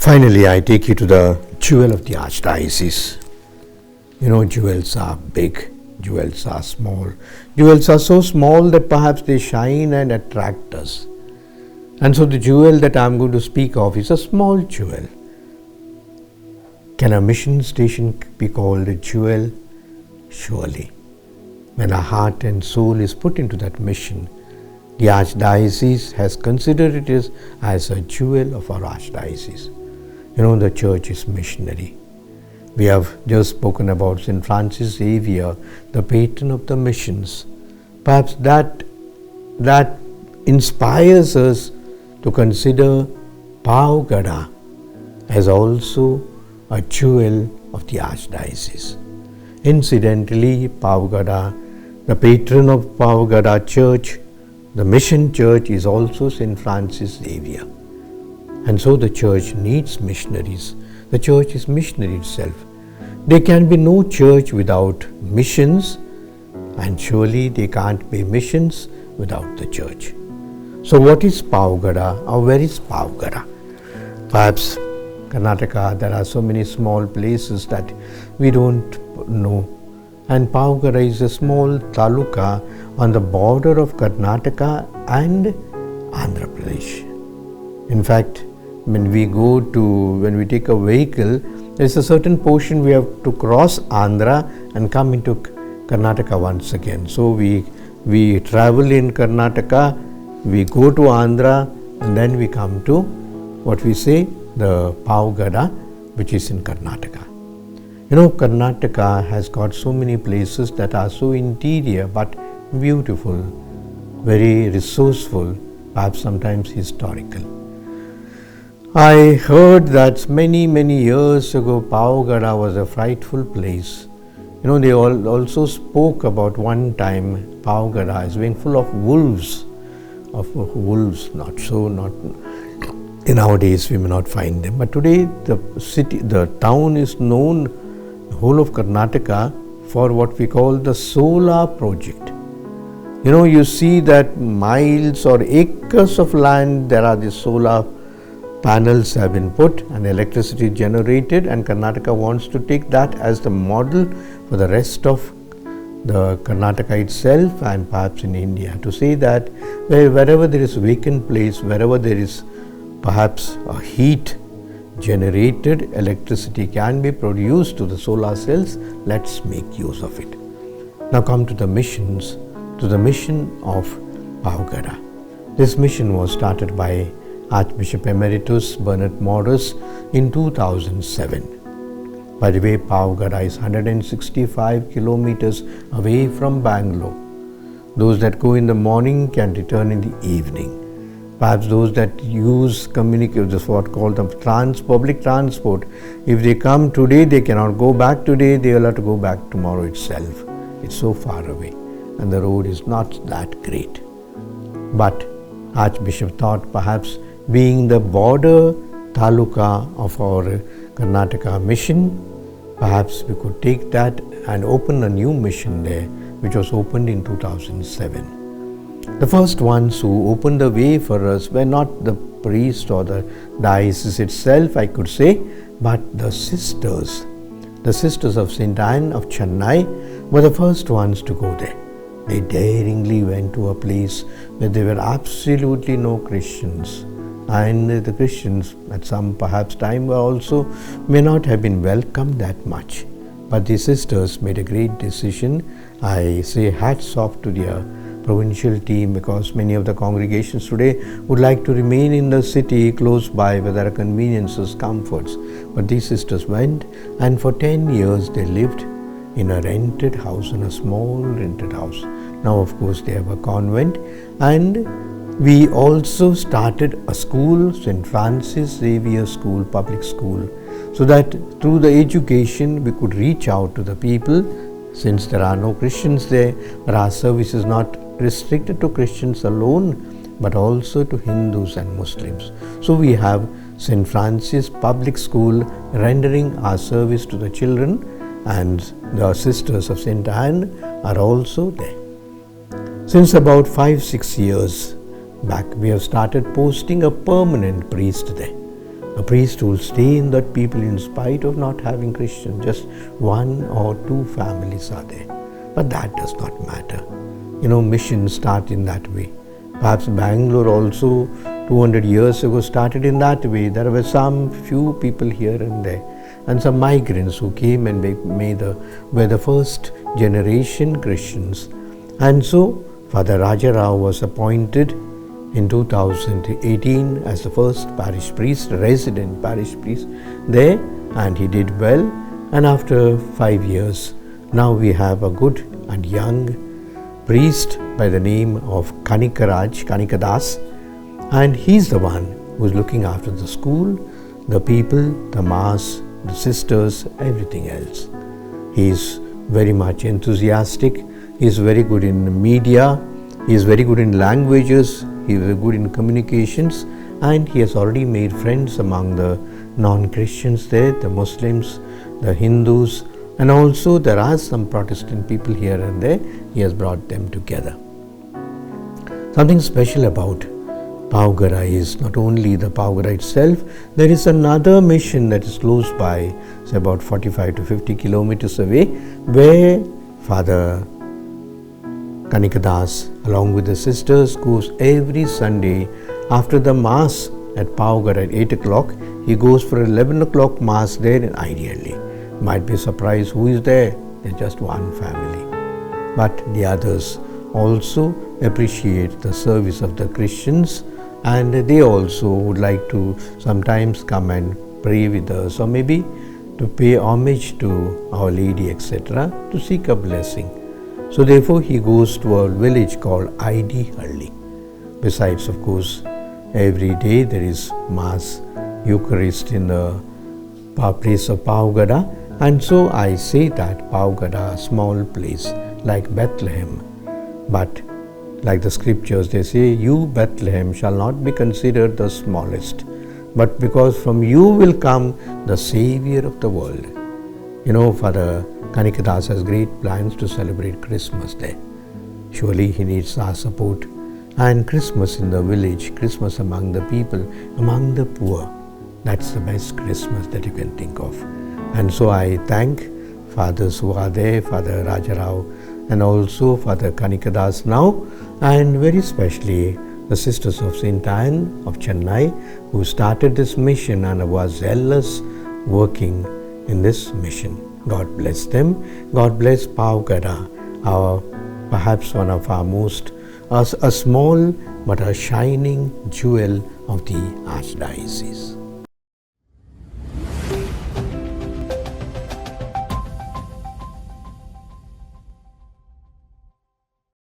Finally, I take you to the jewel of the Archdiocese. You know, jewels are big, jewels are small. Jewels are so small that perhaps they shine and attract us. And so the jewel that I'm going to speak of is a small jewel. Can a mission station be called a jewel? Surely. When our heart and soul is put into that mission, the Archdiocese has considered it as a jewel of our Archdiocese. You know, the church is missionary. We have just spoken about St. Francis Xavier, the patron of the missions. Perhaps that inspires us to consider Pavagada as also a jewel of the Archdiocese. Incidentally, Pavagada, the patron of Pavagada Church, the mission church, is also St. Francis Xavier. And so the church needs missionaries. The church is missionary itself. There can be no church without missions, and surely there can't be missions without the church. So what is Pavagada, or where is Pavagada? Perhaps Karnataka, there are so many small places that we don't know. And Pavagada is a small taluka on the border of Karnataka and Andhra Pradesh. In fact, when we take a vehicle, there is a certain portion we have to cross Andhra and come into Karnataka once again. So we travel in Karnataka, we go to Andhra, and then we come to what we say, the Pavagada, which is in Karnataka. You know, Karnataka has got so many places that are so interior but beautiful, very resourceful, perhaps sometimes historical. I heard that many years ago Pavagada was a frightful place. You know, they also spoke about one time Pavagada as being full of wolves. Nowadays we may not find them. But today the town is known, the whole of Karnataka, for what we call the solar project. You know, you see that miles or acres of land, there are these solar panels have been put and electricity generated, and Karnataka wants to take that as the model for the rest of the Karnataka itself and perhaps in India, to say that wherever there is vacant place, wherever there is perhaps a heat generated, electricity can be produced to the solar cells, let's make use of it. Now come to the missions, to the mission of Pavagada. This mission was started by Archbishop Emeritus Bernard Morris in 2007. By the way, Pavagada is 165 kilometers away from Bangalore. Those that go in the morning can return in the evening. Perhaps those that use what called the public transport, if they come today, they cannot go back today, they will have to go back tomorrow itself. It's so far away and the road is not that great. But Archbishop thought perhaps being the border taluka of our Karnataka mission, perhaps we could take that and open a new mission there, which was opened in 2007. The first ones who opened the way for us were not the priest or the diocese itself, I could say, but the sisters. The sisters of St. Anne of Chennai were the first ones to go there. They daringly went to a place where there were absolutely no Christians. And the Christians at some perhaps time also may not have been welcomed that much. But the sisters made a great decision. I say hats off to their provincial team, because many of the congregations today would like to remain in the city close by where there are conveniences, comforts. But these sisters went, and for 10 years they lived in a rented house, in a small rented house. Now of course they have a convent, and we also started a school, St. Francis Xavier School, public school, so that through the education we could reach out to the people. Since there are no Christians there, our service is not restricted to Christians alone, but also to Hindus and Muslims. So we have St. Francis Public School rendering our service to the children, and the sisters of St. Anne are also there. Since about 5-6 years back, we have started posting a permanent priest there. A priest who will stay in that people in spite of not having Christians. Just 1 or 2 families are there. But that does not matter. Missions start in that way. Perhaps Bangalore also 200 years ago started in that way. There were some few people here and there, and some migrants who came and were the first generation Christians. And so Father Raja Rao was appointed in 2018 as the first parish priest, resident parish priest there, and he did well. And after 5 years, now we have a good and young priest by the name of Kanikadas, and he's the one who's looking after the school, the people, the mass, the sisters, everything else. He's very much enthusiastic. He's very good in media. He's very good in languages. He's very good in communications, and he has already made friends among the non-Christians there, the Muslims, the Hindus, and also there are some Protestant people here and there. He has brought them together. Something special about Pavagada is not only the Pavagada itself, there is another mission that is close by, say about 45 to 50 kilometers away, where Father Kanikadas, along with the sisters, goes every Sunday after the Mass at Pavagada at 8 o'clock. He goes for 11 o'clock Mass there, and ideally, might be surprised who is there. There's just one family. But the others also appreciate the service of the Christians, and they also would like to sometimes come and pray with us, or maybe to pay homage to Our Lady, etc., to seek a blessing. So therefore he goes to a village called ID Halli. Besides, of course, every day there is Mass, Eucharist in the place of Pavagada, and so I say that Pavagada, a small place like Bethlehem, but like the scriptures, they say, you Bethlehem shall not be considered the smallest, but because from you will come the Savior of the world. Father Kanikadas has great plans to celebrate Christmas there. Surely he needs our support. And Christmas in the village, Christmas among the people, among the poor, that's the best Christmas that you can think of. And so I thank fathers who are there, Father Raja Rao, and also Father Kanikadas now, and very especially the Sisters of St. Anne of Chennai, who started this mission and was zealous working in this mission. God bless them. God bless Pavagada, perhaps one of our most, a small but a shining jewel of the Archdiocese.